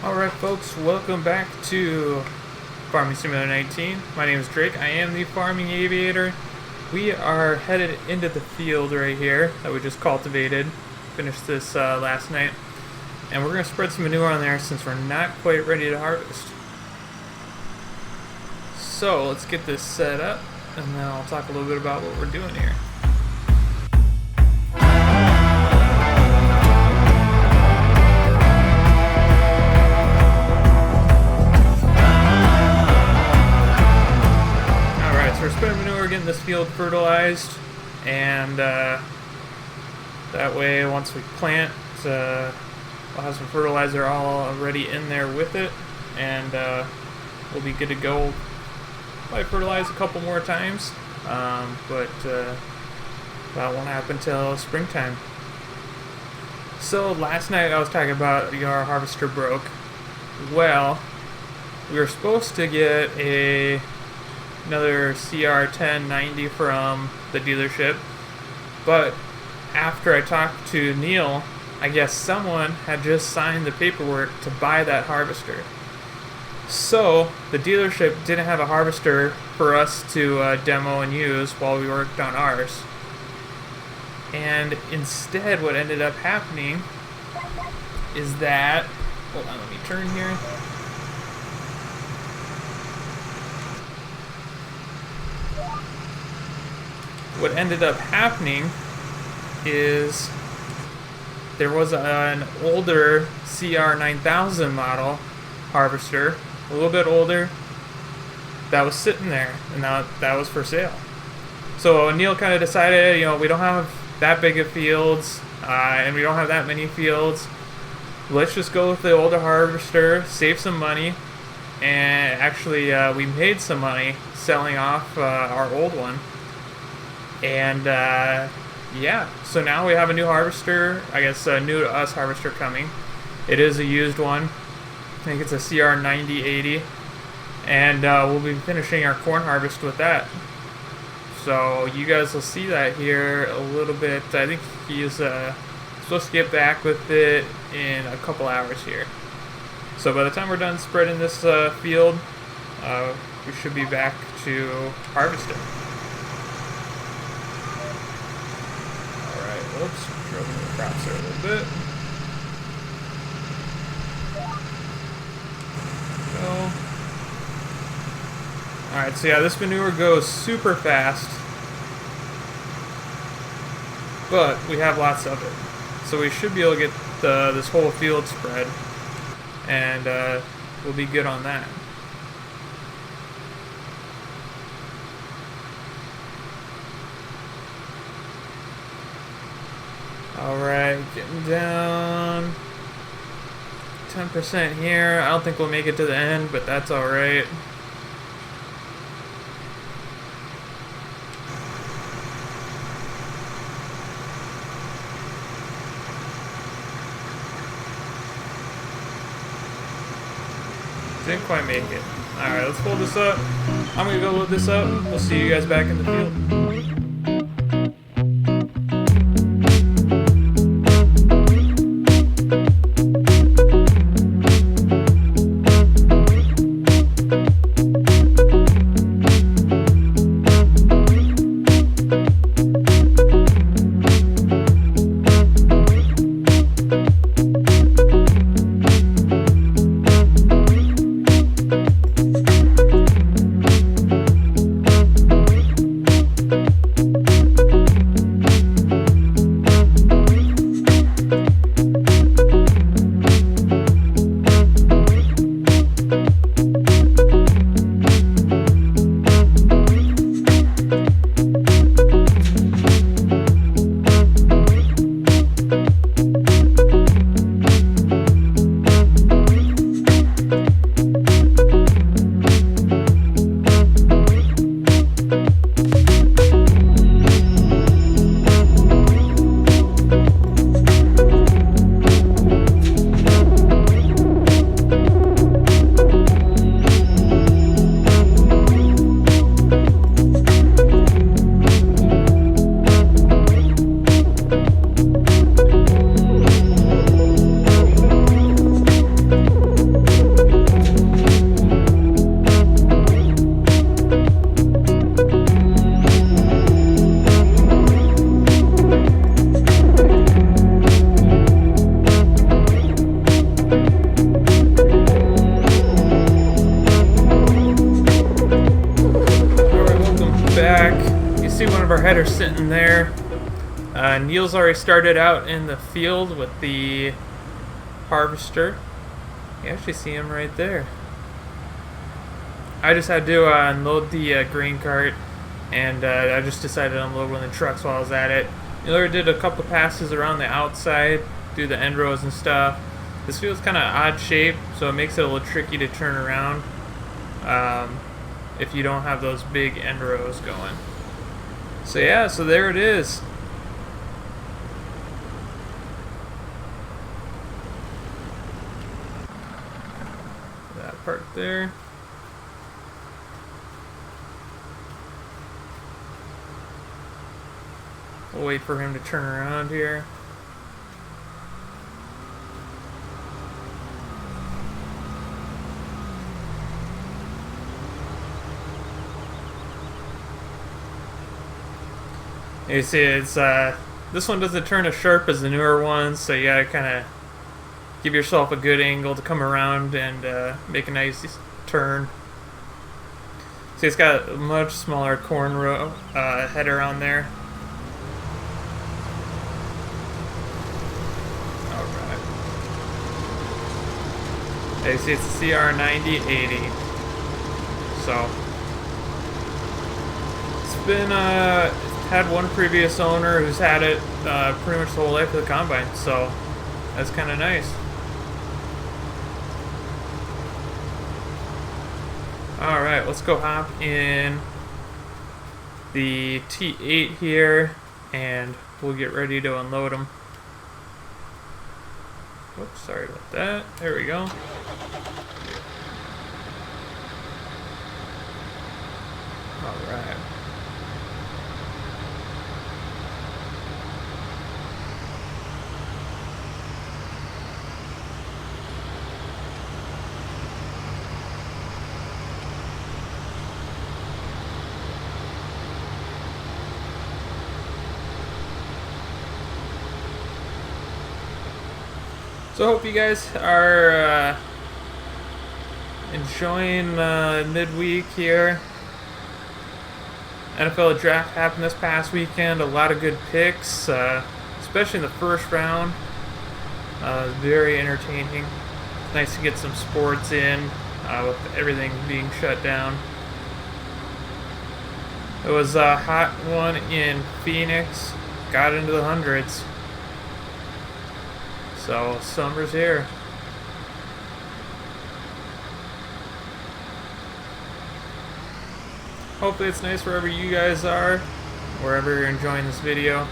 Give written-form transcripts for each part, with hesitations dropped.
Alright folks, welcome back to Farming Simulator 19. My name is Drake, I am the Farming Aviator. We are headed into the field right here that we just cultivated. Finished this last night. And we're going to spread some manure on there since we're not quite ready to harvest. So let's get this set up and then I'll talk a little bit about what we're doing here. We're spreading manure, getting this field fertilized, and that way once we plant, we'll have some fertilizer already in there with it, and we'll be good to go. Probably fertilize a couple more times, but that won't happen till springtime. So last night I was talking about our harvester broke. Well, we were supposed to get another CR1090 from the dealership, but after I talked to Neil, I guess someone had just signed the paperwork to buy that harvester. So the dealership didn't have a harvester for us to demo and use while we worked on ours. And instead what ended up happening is that, hold on, let me turn here. What ended up happening is there was an older CR9000 model harvester, a little bit older, that was sitting there, and that was for sale. So Neil kind of decided, we don't have that big of fields, and we don't have that many fields. Let's just go with the older harvester, save some money, and actually we made some money selling off our old one. And yeah, so now we have a new harvester, I guess a new to us harvester coming. It is a used one. I think it's a CR9080. And we'll be finishing our corn harvest with that. So you guys will see that here a little bit. I think he's supposed to get back with it in a couple hours here. So by the time we're done spreading this field, we should be back to harvesting. Oops, drove into the crops there a little bit. So, alright, so yeah, this manure goes super fast, but we have lots of it. So we should be able to get this whole field spread, and we'll be good on that. Alright, getting down 10% here. I don't think we'll make it to the end, but that's alright. Didn't quite make it. Alright, let's pull this up. I'm gonna go load this up. We'll see you guys back in the field. spreader sitting there. Neil's already started out in the field with the harvester. You actually see him right there. I just had to unload the grain cart, and I just decided to unload one of the trucks while I was at it. Neil already did a couple passes around the outside, do the end rows and stuff. This field's kind of odd shape, so it makes it a little tricky to turn around if you don't have those big end rows going. So yeah, so there it is. That part there. We'll wait for him to turn around here. You see, it's this one doesn't turn as sharp as the newer ones, so you gotta kind of give yourself a good angle to come around and make a nice turn. See, it's got a much smaller corn row header on there. All right. You see, it's a CR9080. So it's been had one previous owner who's had it pretty much the whole life of the combine, so that's kind of nice. Alright, let's go hop in the T8 here and we'll get ready to unload them. Whoops, sorry about that. There we go. Alright. So I hope you guys are enjoying midweek here. NFL draft happened this past weekend. A lot of good picks, especially in the first round. Very entertaining. Nice to get some sports in with everything being shut down. It was a hot one in Phoenix. Got into the hundreds. So, summer's here. Hopefully it's nice wherever you guys are, wherever you're enjoying this video.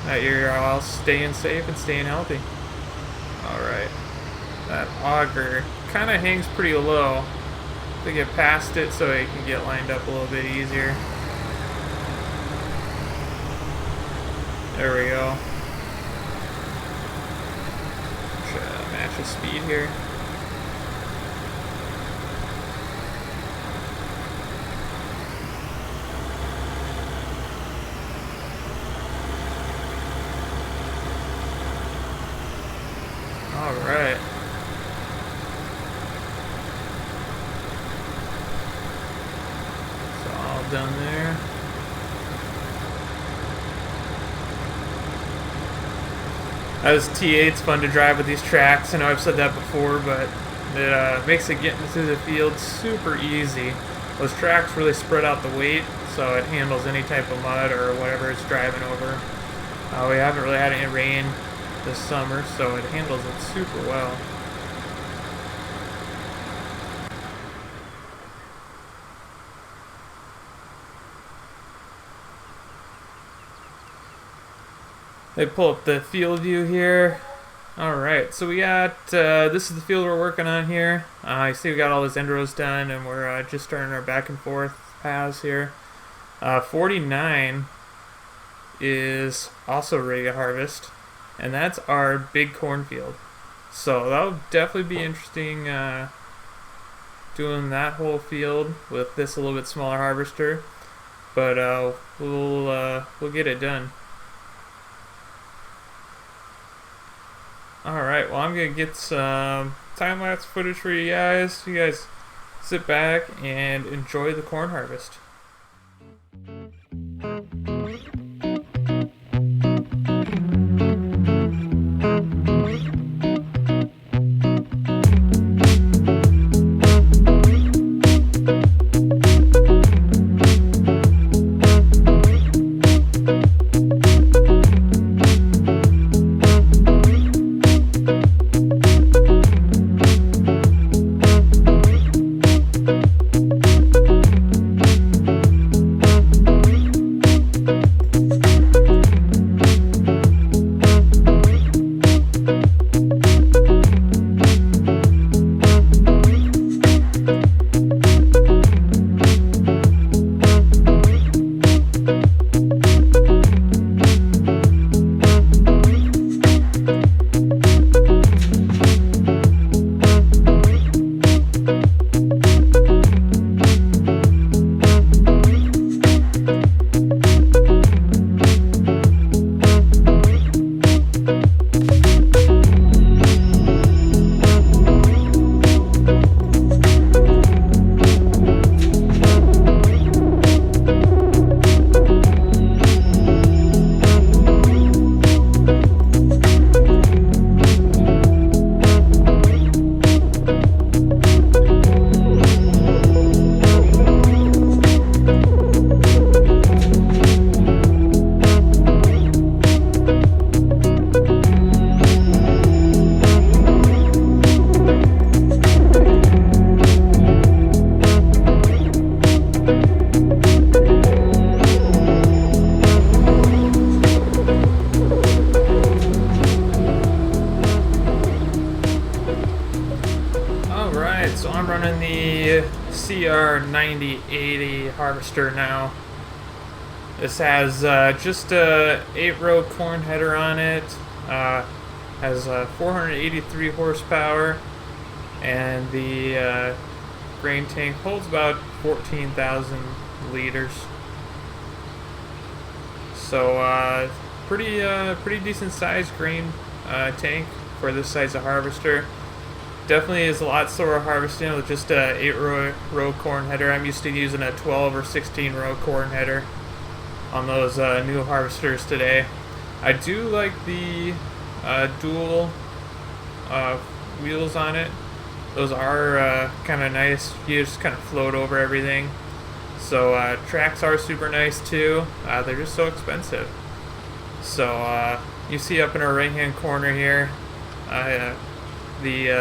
That you're all staying safe and staying healthy. Alright. That auger kind of hangs pretty low. To get past it so it can get lined up a little bit easier. There we go. Match the speed here. All right. So all done there. As T8's fun to drive with these tracks. I know I've said that before, but it makes it getting through the field super easy. Those tracks really spread out the weight, so it handles any type of mud or whatever it's driving over. We haven't really had any rain this summer, so it handles it super well. They pull up the field view here. Alright, so we got, this is the field we're working on here. You see we got all those end rows done, and we're just starting our back and forth paths here. 49 is also ready to harvest, and that's our big cornfield. So that'll definitely be interesting doing that whole field with this a little bit smaller harvester, but we'll get it done. Alright, well I'm going to get some time-lapse footage for you guys. You guys sit back and enjoy the corn harvest. So I'm running the CR9080 harvester now. This has just a 8-row corn header on it. Has 483 horsepower, and the grain tank holds about 14,000 liters. So pretty decent sized grain tank for this size of harvester. Definitely is a lot slower harvesting with just a 8-row corn header. I'm used to using a 12 or 16-row corn header on those new harvesters today. I do like the dual wheels on it. Those are kind of nice. You just kind of float over everything. So tracks are super nice too. They're just so expensive. So you see up in our right hand corner here the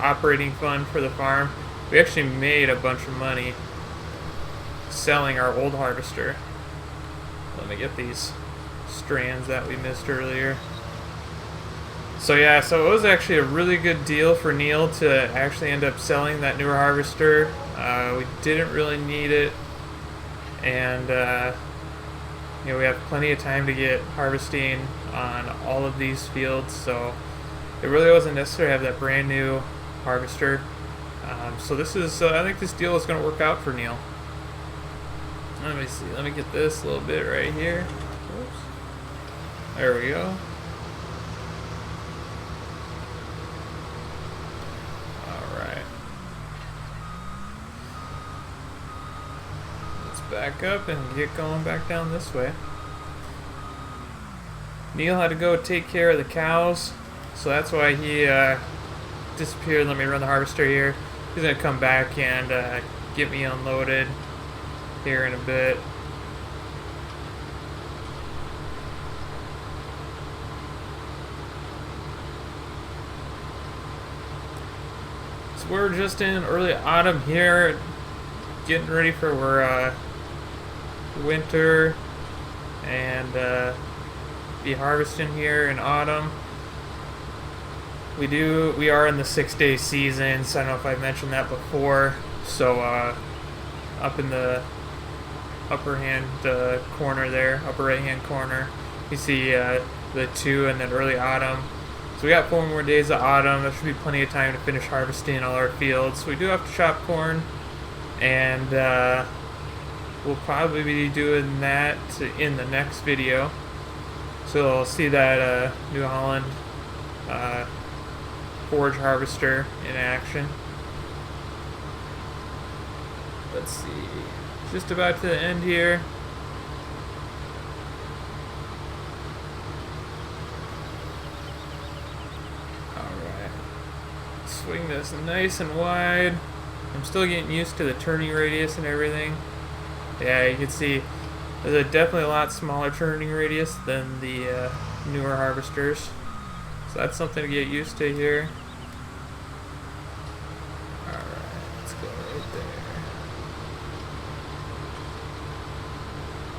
operating fund for the farm. We actually made a bunch of money selling our old harvester. Let me get these strands that we missed earlier. So yeah, so it was actually a really good deal for Neil to actually end up selling that newer harvester. We didn't really need it, and you know, we have plenty of time to get harvesting on all of these fields, so it really wasn't necessary to have that brand new harvester. So this is, I think this deal is going to work out for Neil. Let me see, let me get this a little bit right here. Oops. There we go. Alright. Let's back up and get going back down this way. Neil had to go take care of the cows, so that's why he disappeared. Let me run the harvester here. He's going to come back and get me unloaded here in a bit. So we're just in early autumn here, getting ready for winter, and be harvesting here in autumn. We are in the 6-day season, so I don't know if I mentioned that before. So up in the upper hand corner there, upper right hand corner, you see the 2 and then early autumn. So we got 4 more days of autumn. There should be plenty of time to finish harvesting all our fields. We do have to chop corn, and we'll probably be doing that in the next video. So I'll see that New Holland forage harvester in action. Let's see, just about to the end here. Alright, swing this nice and wide. I'm still getting used to the turning radius and everything. Yeah, you can see there's definitely a lot smaller turning radius than the newer harvesters. So that's something to get used to here. Alright, let's go right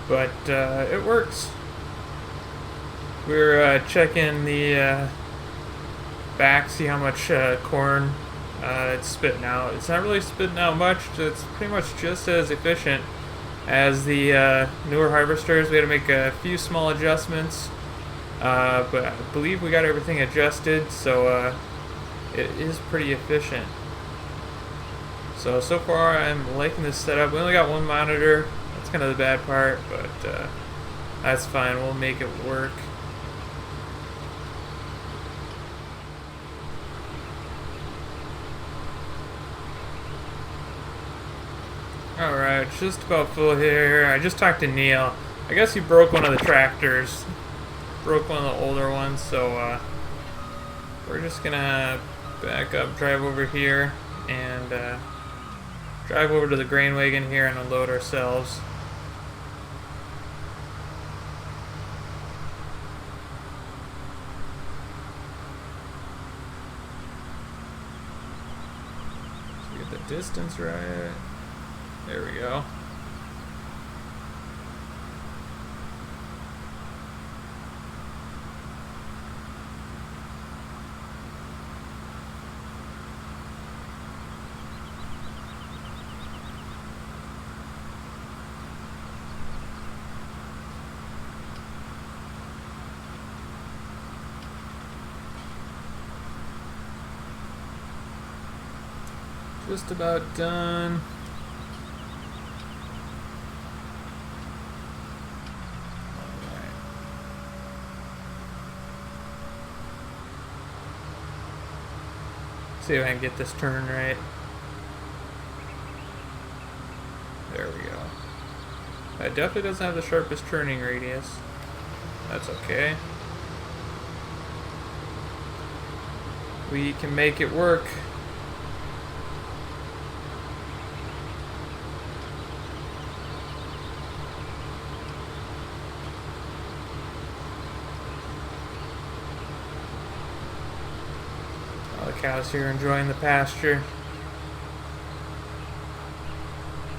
there. But it works. We're checking the back, see how much corn it's spitting out. It's not really spitting out much. It's pretty much just as efficient as the newer harvesters. We had to make a few small adjustments, but I believe we got everything adjusted, so it is pretty efficient. So far I'm liking this setup. We only got one monitor. That's kind of the bad part, but that's fine. We'll make it work. Alright, just about full here. I just talked to Neil. I guess he broke one of the tractors. Broke one of the older ones, so we're just gonna back up, drive over here, and drive over to the grain wagon here and unload ourselves. So get the distance right. There we go. Just about done. Alright. See if I can get this turn right. There we go. It definitely doesn't have the sharpest turning radius. That's okay. We can make it work. All the cows here enjoying the pasture.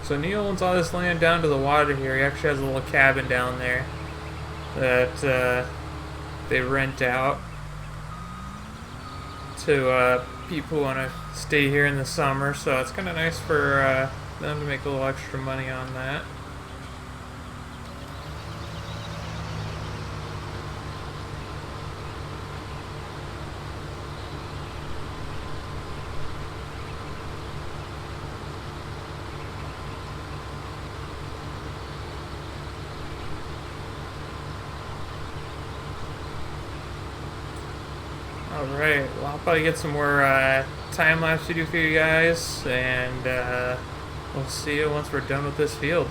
So Neil owns all this land down to the water here. He actually has a little cabin down there that they rent out to people who want to stay here in the summer. So it's kind of nice for them to make a little extra money on that. Alright, well I'll probably get some more time lapse to do for you guys, and we'll see you once we're done with this field.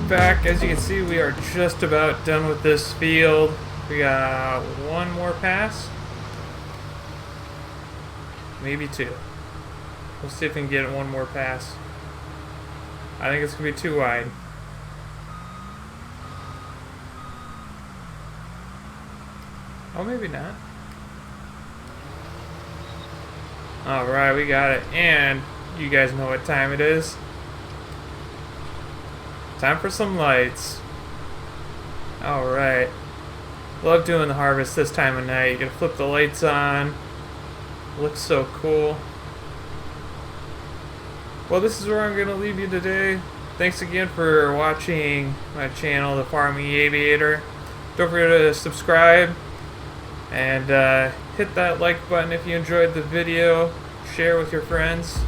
Back. As you can see, we are just about done with this field. We got one more pass, maybe two. We'll see if we can get one more pass. I think it's gonna be too wide. Oh, maybe not. Alright, we got it. And you guys know what time it is. Time for some lights. Alright. Love doing the harvest this time of night. You can flip the lights on. Looks so cool. Well, this is where I'm going to leave you today. Thanks again for watching my channel, The Farming Aviator. Don't forget to subscribe. And hit that like button if you enjoyed the video. Share with your friends.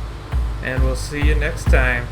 And we'll see you next time.